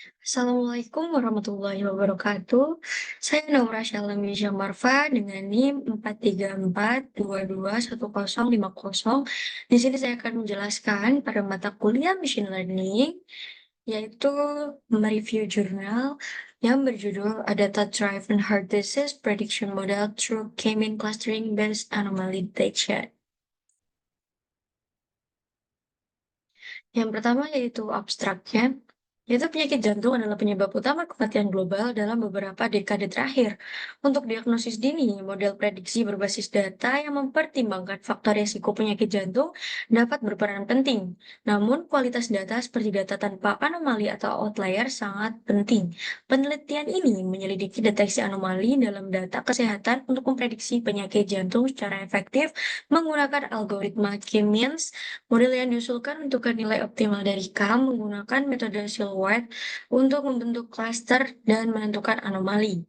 Assalamualaikum warahmatullahi wabarakatuh. Saya Naura Syalami Marfa dengan NIM 434221050. Di sini saya akan menjelaskan pada mata kuliah Machine Learning, yaitu mereview jurnal yang berjudul A Data-Driven Heart Disease Prediction Model Through K-mean Clustering Based Anomaly Detection. Yang pertama yaitu abstraknya, yaitu penyakit jantung adalah penyebab utama kematian global dalam beberapa dekade terakhir. Untuk diagnosis dini, model prediksi berbasis data yang mempertimbangkan faktor risiko penyakit jantung dapat berperan penting. Namun, kualitas data seperti data tanpa anomali atau outlier sangat penting. Penelitian ini menyelidiki deteksi anomali dalam data kesehatan untuk memprediksi penyakit jantung secara efektif menggunakan algoritma K-means. Model yang diusulkan menentukan nilai optimal dari K menggunakan metode silhouette untuk membentuk klaster dan menentukan anomali.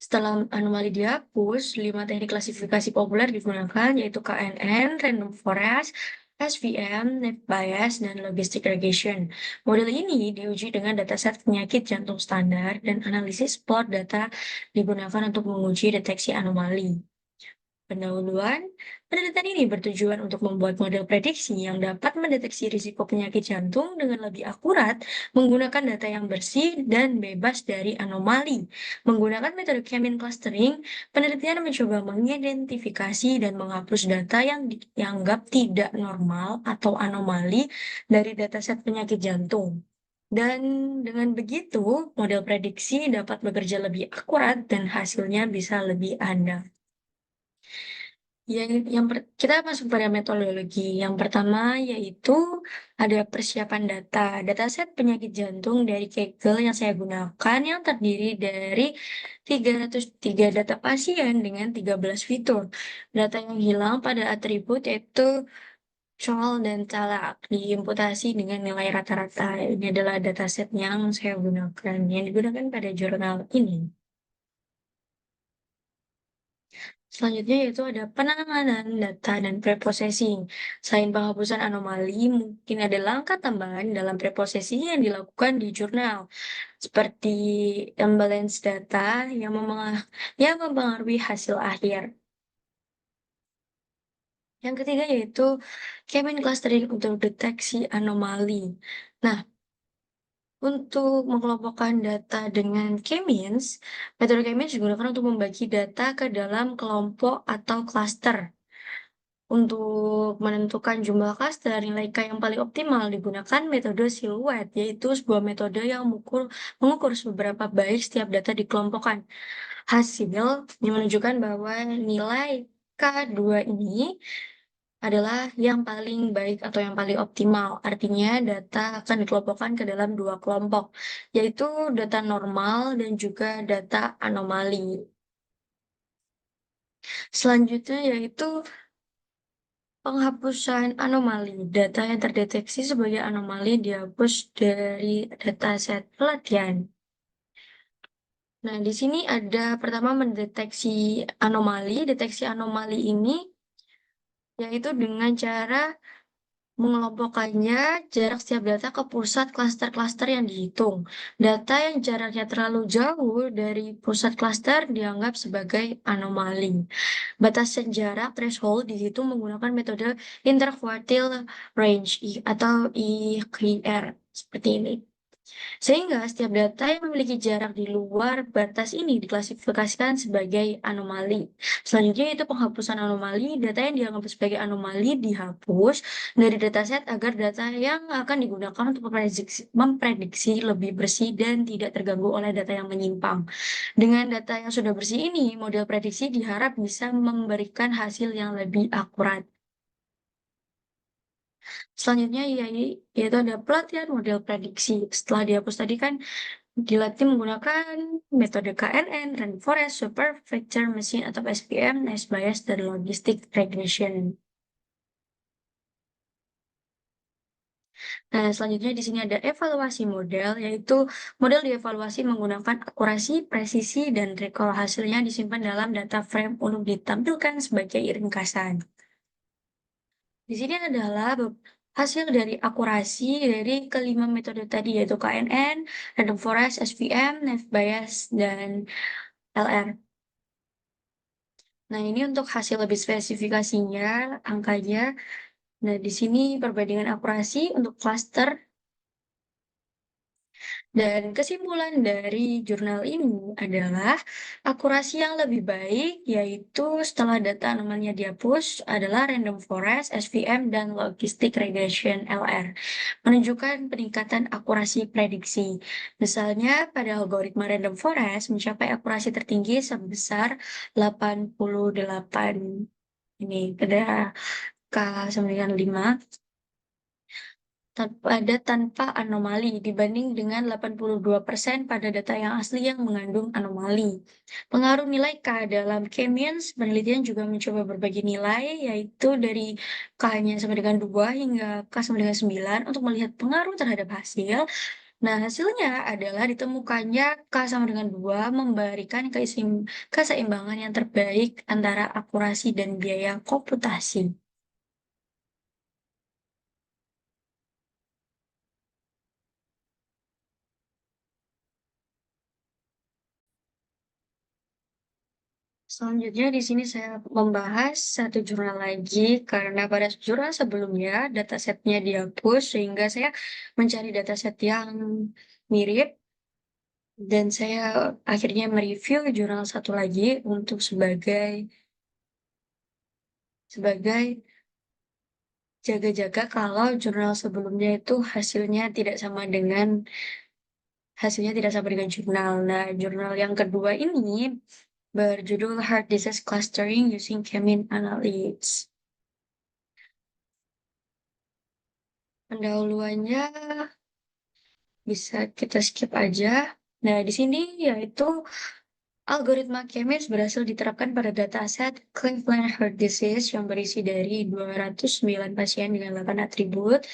Setelah anomali dihapus, 5 teknik klasifikasi populer digunakan, yaitu KNN, Random Forest, SVM, Net Bias, dan Logistic Regression. Model ini diuji dengan dataset penyakit jantung standar dan analisis plot data digunakan untuk menguji deteksi anomali. Pendahuluan, penelitian ini bertujuan untuk membuat model prediksi yang dapat mendeteksi risiko penyakit jantung dengan lebih akurat menggunakan data yang bersih dan bebas dari anomali. Menggunakan metode K-mean clustering, penelitian mencoba mengidentifikasi dan menghapus data yang dianggap tidak normal atau anomali dari dataset penyakit jantung. Dan dengan begitu, model prediksi dapat bekerja lebih akurat dan hasilnya bisa lebih andal. Kita masuk pada metodologi. Yang pertama yaitu ada persiapan data. Dataset penyakit jantung dari Kaggle yang saya gunakan yang terdiri dari 303 data pasien dengan 13 fitur. Data yang hilang pada atribut yaitu Chol dan Talak diimputasi dengan nilai rata-rata. Ini adalah dataset yang saya gunakan, yang digunakan pada jurnal ini. Selanjutnya yaitu ada penanganan data dan preprocessing. Selain penghapusan anomali, mungkin ada langkah tambahan dalam preprocessing yang dilakukan di jurnal, seperti imbalance data yang mempengaruhi hasil akhir. Yang ketiga yaitu K-mean clustering untuk deteksi anomali. Nah, untuk mengelompokkan data dengan K-means, metode K-means digunakan untuk membagi data ke dalam kelompok atau klaster. Untuk menentukan jumlah klaster, nilai K yang paling optimal digunakan metode silhouette, yaitu sebuah metode yang mengukur seberapa baik setiap data dikelompokkan. Hasil yang menunjukkan bahwa nilai K2 ini adalah yang paling baik atau yang paling optimal. Artinya data akan dikelompokkan ke dalam dua kelompok, yaitu data normal dan juga data anomali. Selanjutnya yaitu penghapusan anomali. Data yang terdeteksi sebagai anomali dihapus dari dataset pelatihan. Nah, di sini ada pertama mendeteksi anomali. Deteksi anomali ini yaitu dengan cara mengelompokkannya jarak setiap data ke pusat klaster-klaster yang dihitung. Data yang jaraknya terlalu jauh dari pusat klaster dianggap sebagai anomali. Batasan jarak threshold dihitung menggunakan metode interquartile range atau IQR seperti ini. Sehingga setiap data yang memiliki jarak di luar batas ini diklasifikasikan sebagai anomali. Selanjutnya itu penghapusan anomali. Data yang dianggap sebagai anomali dihapus dari dataset agar data yang akan digunakan untuk memprediksi lebih bersih dan tidak terganggu oleh data yang menyimpang. Dengan data yang sudah bersih ini, model prediksi diharap bisa memberikan hasil yang lebih akurat. Selanjutnya yaitu ada pelatihan model prediksi. Setelah dihapus tadi kan dilatih menggunakan metode KNN, Random Forest, Super Vector Machine atau SPM, Nice Bias, dan Logistic Regression. Nah, selanjutnya di sini ada evaluasi model, yaitu model dievaluasi menggunakan akurasi, presisi, dan recall hasilnya disimpan dalam data frame untuk ditampilkan sebagai ringkasan. Di sini adalah Hasil dari akurasi dari kelima metode tadi yaitu KNN, Random Forest, SVM, Naive Bayes, dan LR. Nah, ini untuk hasil lebih spesifikasinya, angkanya. Nah, di sini perbandingan akurasi untuk klaster. Dan kesimpulan dari jurnal ini adalah akurasi yang lebih baik, yaitu setelah data anomalinya dihapus, adalah random forest, SVM, dan logistic regression LR, menunjukkan peningkatan akurasi prediksi. Misalnya, pada algoritma random forest mencapai akurasi tertinggi sebesar 88 ini pada K sama dengan 5 tanpa anomali dibanding dengan 82% pada data yang asli yang mengandung anomali. Pengaruh nilai K dalam K-means, penelitian juga mencoba berbagi nilai, yaitu dari K-nya sama dengan 2 hingga K sama dengan 9 untuk melihat pengaruh terhadap hasil. Nah, hasilnya adalah ditemukannya K sama dengan 2 memberikan keseimbangan yang terbaik antara akurasi dan biaya komputasi. Selanjutnya di sini saya membahas satu jurnal lagi karena pada jurnal sebelumnya datasetnya dihapus sehingga saya mencari dataset yang mirip dan saya akhirnya mereview jurnal satu lagi untuk sebagai jaga-jaga kalau jurnal sebelumnya itu hasilnya tidak sama dengan jurnal. Nah, jurnal yang kedua ini berjudul Heart Disease Clustering Using K-mean Analysis. Pendahuluannya bisa kita skip aja. Nah, di sini yaitu algoritma K-means berhasil diterapkan pada dataset Cleveland Heart Disease yang berisi dari 209 pasien dengan 8 atribut.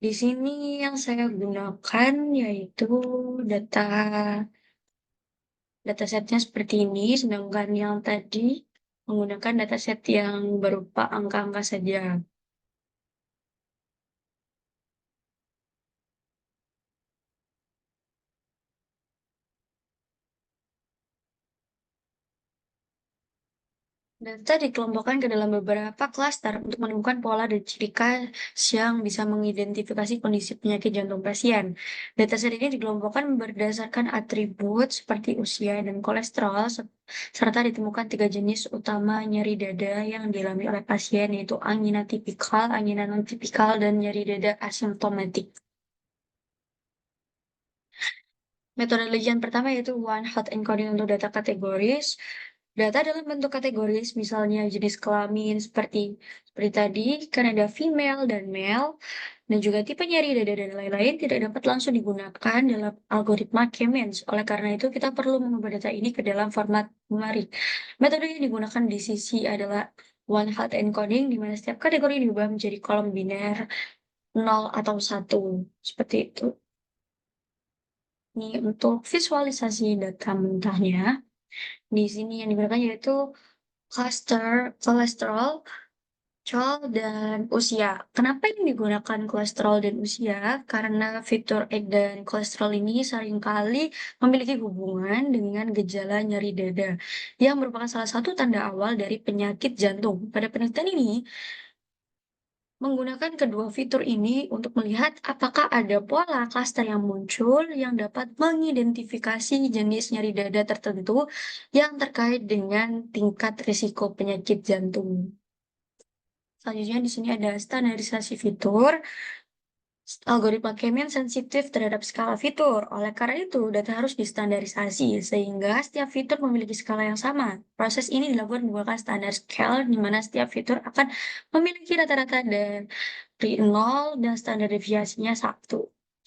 Di sini yang saya gunakan yaitu data datasetnya seperti ini, sedangkan yang tadi menggunakan dataset yang berupa angka-angka saja. Data dikelompokkan ke dalam beberapa klaster untuk menemukan pola dan ciri khas yang bisa mengidentifikasi kondisi penyakit jantung pasien. Dataset ini dikelompokkan berdasarkan atribut seperti usia dan kolesterol, serta ditemukan tiga jenis utama nyeri dada yang dialami oleh pasien, yaitu angina tipikal, angina non-tipikal, dan nyeri dada asimptomatik. Metodologi yang pertama yaitu one hot encoding untuk data kategoris. Data dalam bentuk kategoris, misalnya jenis kelamin seperti tadi, kan ada female dan male, dan juga tipe nyeri dada dan lain-lain tidak dapat langsung digunakan dalam algoritma K-means. Oleh karena itu, kita perlu mengubah data ini ke dalam format numerik. Metode yang digunakan di sisi adalah one hot encoding, di mana setiap kategori diubah menjadi kolom biner 0 atau 1. Seperti itu. Ini untuk visualisasi data mentahnya. Di sini yang digunakan yaitu kolesterol, dan usia. Kenapa ini digunakan kolesterol dan usia? Karena fitur egg dan kolesterol ini seringkali memiliki hubungan dengan gejala nyeri dada, yang merupakan salah satu tanda awal dari penyakit jantung. Pada penelitian ini, menggunakan kedua fitur ini untuk melihat apakah ada pola klaster yang muncul yang dapat mengidentifikasi jenis nyeri dada tertentu yang terkait dengan tingkat risiko penyakit jantung. Selanjutnya di sini ada standarisasi fitur. Algoritma K-means sensitif terhadap skala fitur. Oleh karena itu, data harus distandarisasi sehingga setiap fitur memiliki skala yang sama. Proses ini dilakukan menggunakan standar scale di mana setiap fitur akan memiliki rata-rata dari 0 dan standar deviasinya 1.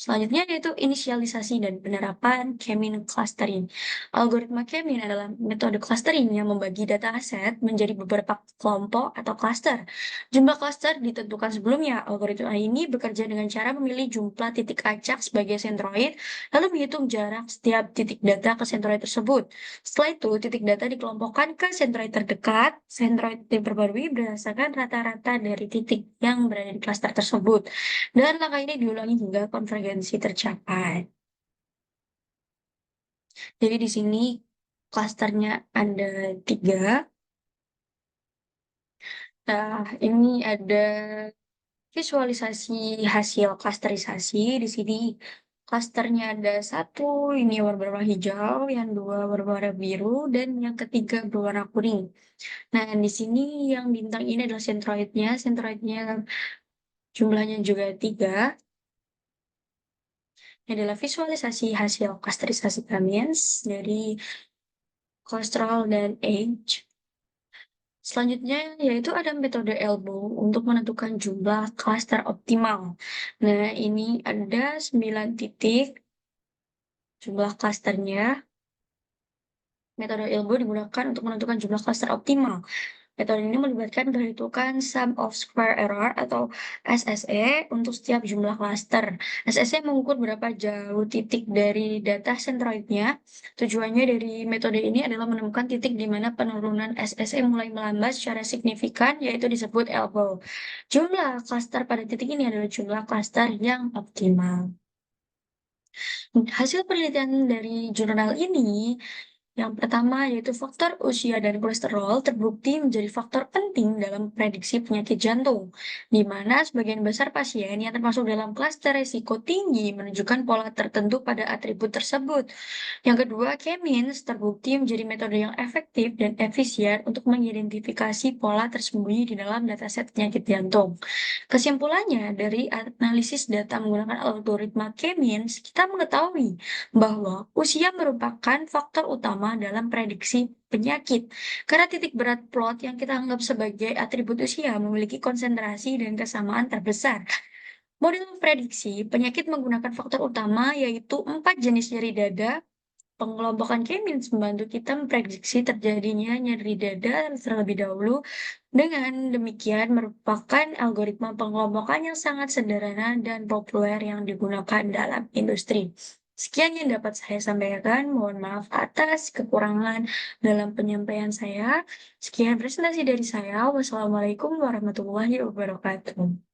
Selanjutnya yaitu inisialisasi dan penerapan K-mean clustering. Algoritma K-mean adalah metode clustering yang membagi data aset menjadi beberapa kelompok atau cluster. Jumlah cluster ditentukan sebelumnya. Algoritma ini bekerja dengan cara memilih jumlah titik acak sebagai sentroid, lalu menghitung jarak setiap titik data ke sentroid tersebut. Setelah itu, titik data dikelompokkan ke sentroid terdekat. Sentroid diperbarui berdasarkan rata-rata dari titik yang berada di cluster tersebut. Dan langkah ini diulangi hingga konvergensi tercapai. Jadi di sini klasternya ada 3. Nah, ini ada visualisasi hasil klasterisasi. Di sini klasternya ada 1, ini berwarna hijau, yang 2 berwarna biru, dan yang ketiga berwarna kuning. Nah, di sini yang bintang ini adalah sentroidnya. Sentroidnya jumlahnya juga 3. Ini adalah visualisasi hasil klasterisasi Kamiens dari kolesterol dan age. Selanjutnya yaitu ada metode elbow untuk menentukan jumlah klaster optimal. Nah, ini ada 9 titik jumlah klasternya. Metode elbow digunakan untuk menentukan jumlah klaster optimal. Metode ini melibatkan perhitungan sum of square error atau SSE untuk setiap jumlah klaster. SSE mengukur berapa jauh titik dari data sentroidnya. Tujuannya dari metode ini adalah menemukan titik di mana penurunan SSE mulai melambat secara signifikan, yaitu disebut elbow. Jumlah klaster pada titik ini adalah jumlah klaster yang optimal. Hasil penelitian dari jurnal ini yang pertama yaitu faktor usia dan kolesterol terbukti menjadi faktor penting dalam prediksi penyakit jantung, di mana sebagian besar pasien yang termasuk dalam klaster risiko tinggi menunjukkan pola tertentu pada atribut tersebut. Yang kedua, K-means terbukti menjadi metode yang efektif dan efisien untuk mengidentifikasi pola tersembunyi di dalam dataset penyakit jantung. Kesimpulannya, dari analisis data menggunakan algoritma K-means, kita mengetahui bahwa usia merupakan faktor utama dalam prediksi penyakit. Karena titik berat plot yang kita anggap sebagai atribut usia memiliki konsentrasi dan kesamaan terbesar. Model prediksi penyakit menggunakan faktor utama yaitu 4 jenis nyeri dada. Pengelompokan K-means membantu kita memprediksi terjadinya nyeri dada terlebih dahulu. Dengan demikian, merupakan algoritma pengelompokan yang sangat sederhana dan populer yang digunakan dalam industri. Sekian yang dapat saya sampaikan. Mohon maaf atas kekurangan dalam penyampaian saya. Sekian presentasi dari saya. Wassalamualaikum warahmatullahi wabarakatuh.